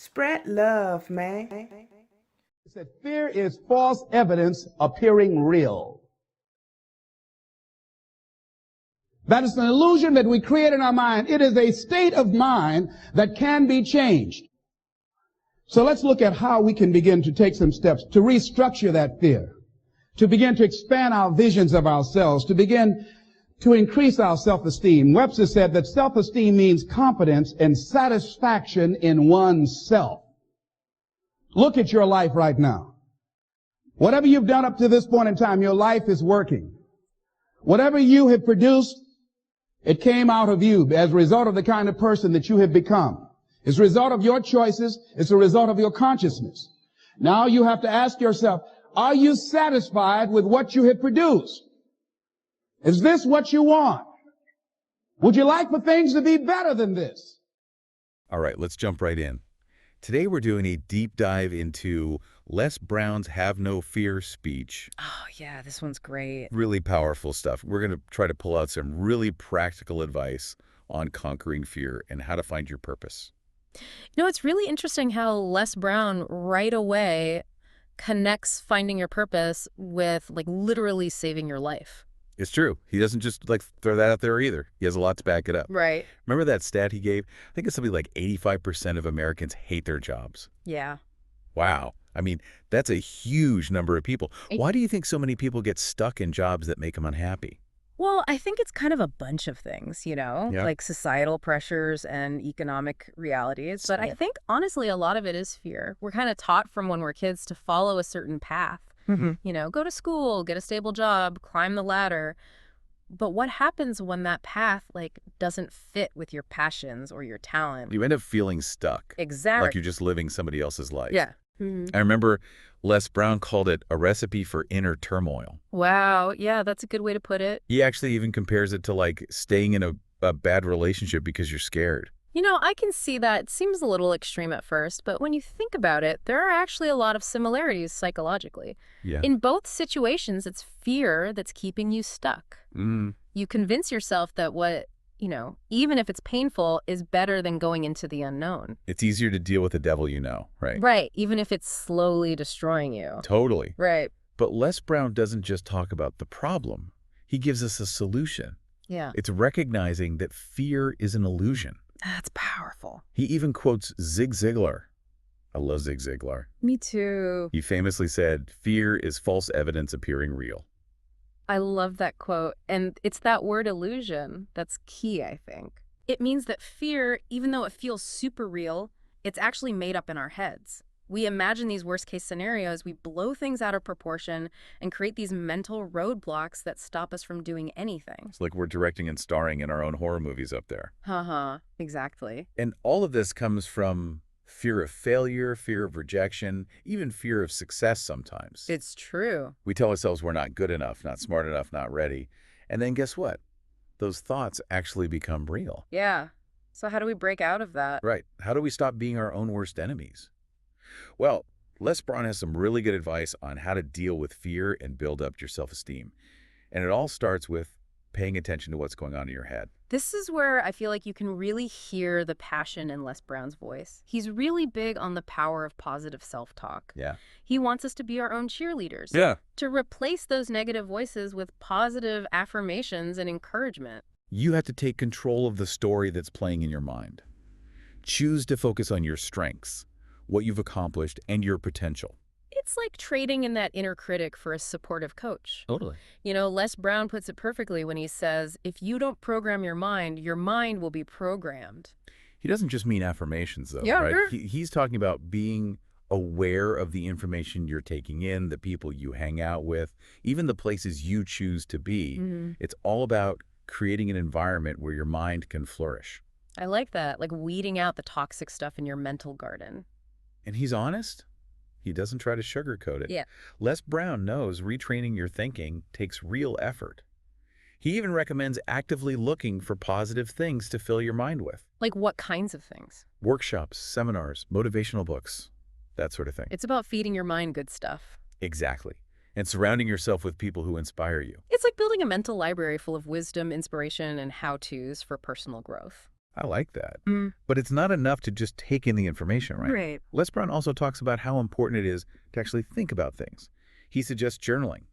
Spread love, man. It said, fear is false evidence appearing real. That is an illusion that we create in our mind. It is a state of mind that can be changed. So let's look at how we can begin to take some steps to restructure that fear, to begin to expand our visions of ourselves, to begin to increase our self-esteem. Webster said that self-esteem means confidence and satisfaction in oneself. Look at your life right now. Whatever you've done up to this point in time, your life is working. Whatever you have produced, it came out of you as a result of the kind of person that you have become. It's a result of your choices. It's a result of your consciousness. Now you have to ask yourself, are you satisfied with what you have produced? Is this what you want? Would you like for things to be better than this? All right, let's jump right in. Today we're doing a deep dive into Les Brown's Have No Fear speech. Oh, yeah, this one's great. Really powerful stuff. We're going to try to pull out some really practical advice on conquering fear and how to find your purpose. You know, it's really interesting how Les Brown right away connects finding your purpose with, like, literally saving your life. It's true. He doesn't just, like, throw that out there either. He has a lot to back it up. Right. Remember that stat he gave? I think it's something like 85% of Americans hate their jobs. Yeah. Wow. I mean, that's a huge number of people. Why do you think so many people get stuck in jobs that make them unhappy? Well, I think it's kind of a bunch of things, you know, Yeah. like societal pressures and economic realities. But I think, honestly, a lot of it is fear. We're kind of taught from when we're kids to follow a certain path. You know, go to school, get a stable job, climb the ladder. But what happens when that path, like, doesn't fit with your passions or your talent? You end up feeling stuck. Exactly. Like you're just living somebody else's life. Yeah. I remember Les Brown called it a recipe for inner turmoil. Yeah, that's a good way to put it. He actually even compares it to like staying in a bad relationship because you're scared. You know, I can see that. It seems a little extreme at first, but when you think about it, there are actually a lot of similarities psychologically. Yeah. In both situations, it's fear that's keeping you stuck. You convince yourself that what, you know, even if it's painful, is better than going into the unknown. It's easier to deal with the devil you know, right? Right, even if it's slowly destroying you. Totally. Right. But Les Brown doesn't just talk about the problem. He gives us a solution. Yeah. It's recognizing that fear is an illusion. That's powerful. He even quotes Zig Ziglar. I love Zig Ziglar. Me too. He famously said, "Fear is false evidence appearing real." I love that quote. And it's that word illusion that's key, I think. It means that fear, even though it feels super real, it's actually made up in our heads. We imagine these worst-case scenarios, we blow things out of proportion and create these mental roadblocks that stop us from doing anything. It's like we're directing and starring in our own horror movies up there. Exactly. And all of this comes from fear of failure, fear of rejection, even fear of success sometimes. It's true. We tell ourselves we're not good enough, not smart enough, not ready. And then guess what? Those thoughts actually become real. Yeah. So how do we break out of that? Right. How do we stop being our own worst enemies? Well, Les Brown has some really good advice on how to deal with fear and build up your self-esteem. And it all starts with paying attention to what's going on in your head. This is where I feel like you can really hear the passion in Les Brown's voice. He's really big on the power of positive self-talk. Yeah. He wants us to be our own cheerleaders. Yeah. To replace those negative voices with positive affirmations and encouragement. You have to take control of the story that's playing in your mind. Choose to focus on your strengths, what you've accomplished, and your potential. It's like trading in that inner critic for a supportive coach. Totally. You know, Les Brown puts it perfectly when he says, if you don't program your mind will be programmed. He doesn't just mean affirmations, though, Yeah, right? sure. He's talking about being aware of the information you're taking in, the people you hang out with, even the places you choose to be. It's all about creating an environment where your mind can flourish. I like that, like weeding out the toxic stuff in your mental garden. And he's honest. He doesn't try to sugarcoat it. Yeah. Les Brown knows retraining your thinking takes real effort. He even recommends actively looking for positive things to fill your mind with. Like what kinds of things? Workshops, seminars, motivational books, that sort of thing. It's about feeding your mind good stuff. Exactly. And surrounding yourself with people who inspire you. It's like building a mental library full of wisdom, inspiration, and how-tos for personal growth. I like that. Mm. But it's not enough to just take in the information, right? Right. Les Brown also talks about how important it is to actually think about things. He suggests journaling,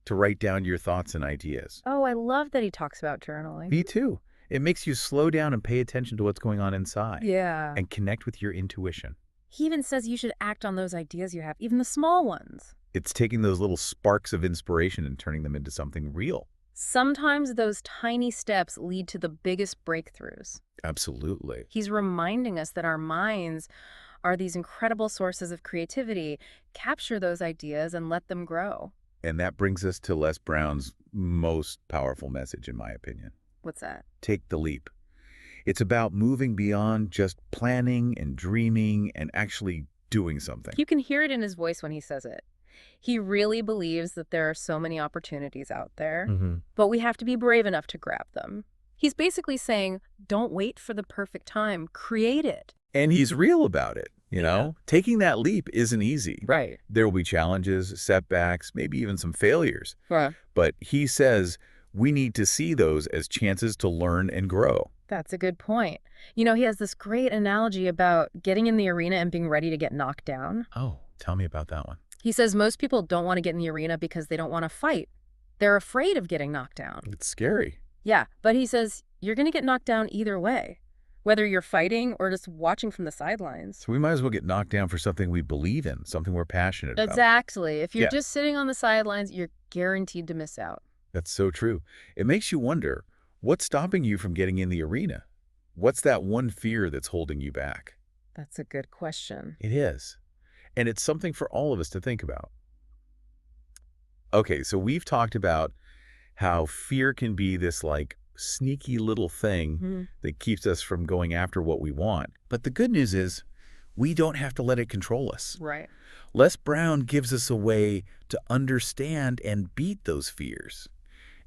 to write down your thoughts and ideas. Oh, I love that he talks about journaling. Me too. It makes you slow down and pay attention to what's going on inside. Yeah. And connect with your intuition. He even says you should act on those ideas you have, even the small ones. It's taking those little sparks of inspiration and turning them into something real. Sometimes those tiny steps lead to the biggest breakthroughs. Absolutely. He's reminding us that our minds are these incredible sources of creativity. Capture those ideas and let them grow. And that brings us to Les Brown's most powerful message, in my opinion. What's that? Take the leap. It's about moving beyond just planning and dreaming and actually doing something. You can hear it in his voice when he says it. He really believes that there are so many opportunities out there, but we have to be brave enough to grab them. He's basically saying, don't wait for the perfect time. Create it. And he's real about it, you know? Taking that leap isn't easy. Right. There will be challenges, setbacks, maybe even some failures. Right. But he says we need to see those as chances to learn and grow. That's a good point. You know, he has this great analogy about getting in the arena and being ready to get knocked down. Oh, tell me about that one. He says most people don't want to get in the arena because they don't want to fight. They're afraid of getting knocked down. It's scary. Yeah, but he says you're going to get knocked down either way, whether you're fighting or just watching from the sidelines. So we might as well get knocked down for something we believe in, something we're passionate about. Exactly. If you're Yeah. just sitting on the sidelines, you're guaranteed to miss out. That's so true. It makes you wonder, what's stopping you from getting in the arena? What's that one fear that's holding you back? That's a good question. It is. And it's something for all of us to think about. Okay, so we've talked about how fear can be this like sneaky little thing that keeps us from going after what we want. But the good news is we don't have to let it control us. Right. Les Brown gives us a way to understand and beat those fears.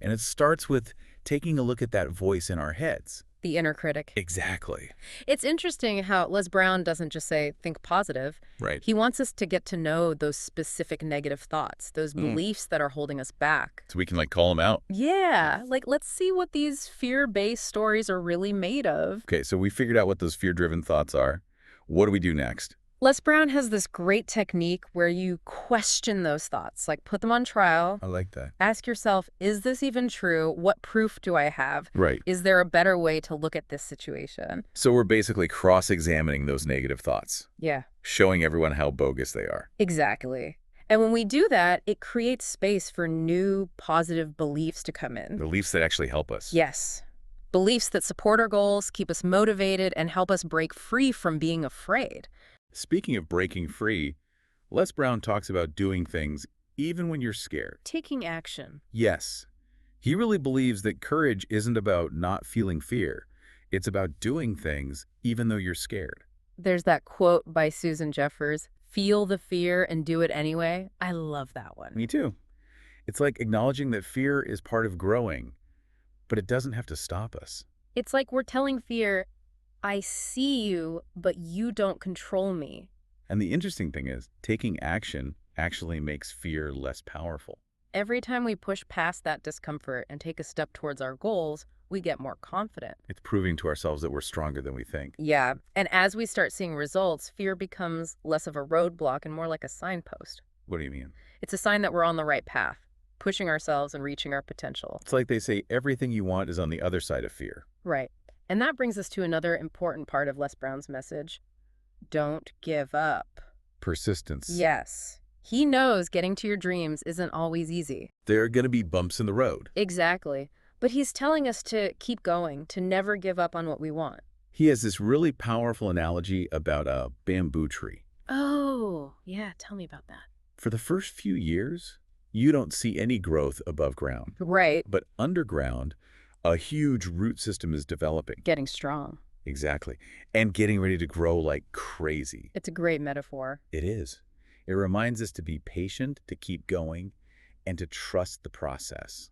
And it starts with taking a look at that voice in our heads. The inner critic. Exactly. It's interesting how Les Brown doesn't just say, think positive. Right. He wants us to get to know those specific negative thoughts, those beliefs that are holding us back. So we can like call them out. Yeah, like let's see what these fear-based stories are really made of. Okay, so we figured out what those fear-driven thoughts are. What do we do next? Les Brown has this great technique where you question those thoughts, like put them on trial. I like that. Ask yourself, is this even true? What proof do I have? Right. Is there a better way to look at this situation? So we're basically cross-examining those negative thoughts, Yeah, showing everyone how bogus they are. exactly. And when we do that, it creates space for new positive beliefs to come in. Beliefs that actually help us. Yes. Beliefs that support our goals, keep us motivated, and help us break free from being afraid. Speaking of breaking free, Les Brown talks about doing things even when you're scared. Taking action. Yes. He really believes that courage isn't about not feeling fear. It's about doing things even though you're scared. There's that quote by Susan Jeffers, feel the fear and do it anyway. I love that one. Me too. It's like acknowledging that fear is part of growing, but it doesn't have to stop us. It's like we're telling fear, I see you, but you don't control me. And the interesting thing is, taking action actually makes fear less powerful. Every time we push past that discomfort and take a step towards our goals, we get more confident. It's proving to ourselves that we're stronger than we think. Yeah, and as we start seeing results, fear becomes less of a roadblock and more like a signpost. What do you mean? It's a sign that we're on the right path, pushing ourselves and reaching our potential. It's like they say everything you want is on the other side of fear. Right. And that brings us to another important part of Les Brown's message. Don't give up. Persistence. Yes. He knows getting to your dreams isn't always easy. There are going to be bumps in the road. Exactly. But he's telling us to keep going, to never give up on what we want. He has this really powerful analogy about a bamboo tree. Oh, yeah. Tell me about that. For the first few years, you don't see any growth above ground. Right. But underground, a huge root system is developing. Getting strong. Exactly. And getting ready to grow like crazy. It's a great metaphor. It is. It reminds us to be patient, to keep going, and to trust the process.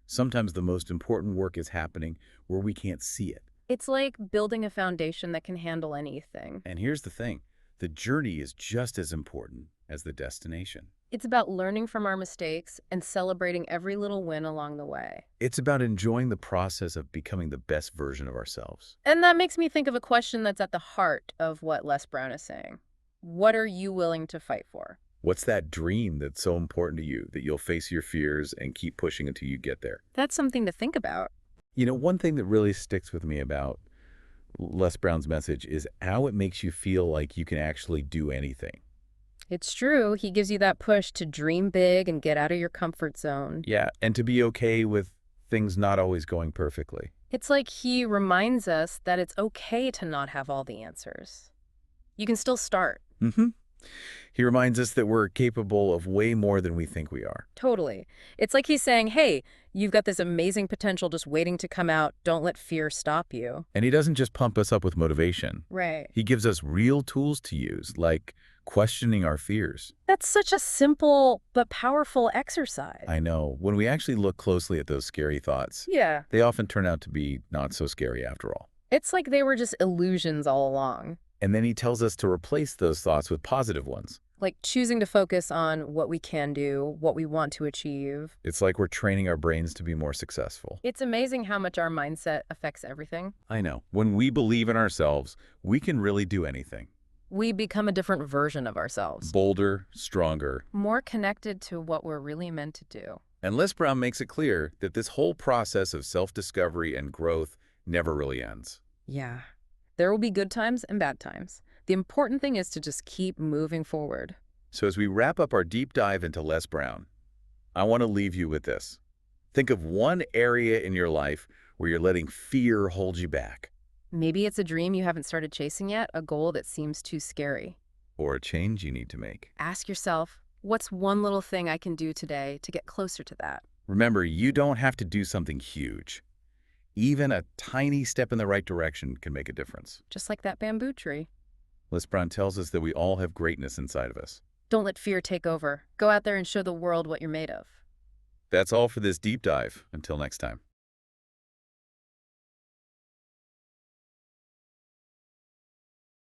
Sometimes the most important work is happening where we can't see it. It's like building a foundation that can handle anything. And here's the thing. The journey is just as important as the destination. It's about learning from our mistakes and celebrating every little win along the way. It's about enjoying the process of becoming the best version of ourselves. And that makes me think of a question that's at the heart of what Les Brown is saying. What are you willing to fight for? What's that dream that's so important to you that you'll face your fears and keep pushing until you get there? That's something to think about. You know, one thing that really sticks with me about Les Brown's message is how it makes you feel like you can actually do anything. It's true. He gives you that push to dream big and get out of your comfort zone. Yeah, and to be okay with things not always going perfectly. It's like he reminds us that it's okay to not have all the answers. You can still start. He reminds us that we're capable of way more than we think we are. Totally. It's like he's saying, hey, you've got this amazing potential just waiting to come out. Don't let fear stop you. And he doesn't just pump us up with motivation. Right. He gives us real tools to use, like questioning our fears. That's such a simple but powerful exercise. I know. When we actually look closely at those scary thoughts, Yeah. they often turn out to be not so scary after all. It's like they were just illusions all along. And then he tells us to replace those thoughts with positive ones. Like choosing to focus on what we can do, what we want to achieve. It's like we're training our brains to be more successful. It's amazing how much our mindset affects everything. I know. When we believe in ourselves, we can really do anything. We become a different version of ourselves. Bolder, stronger. More connected to what we're really meant to do. And Les Brown makes it clear that this whole process of self-discovery and growth never really ends. Yeah. There will be good times and bad times. The important thing is to just keep moving forward. So as we wrap up our deep dive into Les Brown, I want to leave you with this. Think of one area in your life where you're letting fear hold you back. Maybe it's a dream you haven't started chasing yet, a goal that seems too scary. Or a change you need to make. Ask yourself, what's one little thing I can do today to get closer to that? Remember, you don't have to do something huge. Even a tiny step in the right direction can make a difference. Just like that bamboo tree. Les Brown tells us that we all have greatness inside of us. Don't let fear take over. Go out there and show the world what you're made of. That's all for this deep dive. Until next time.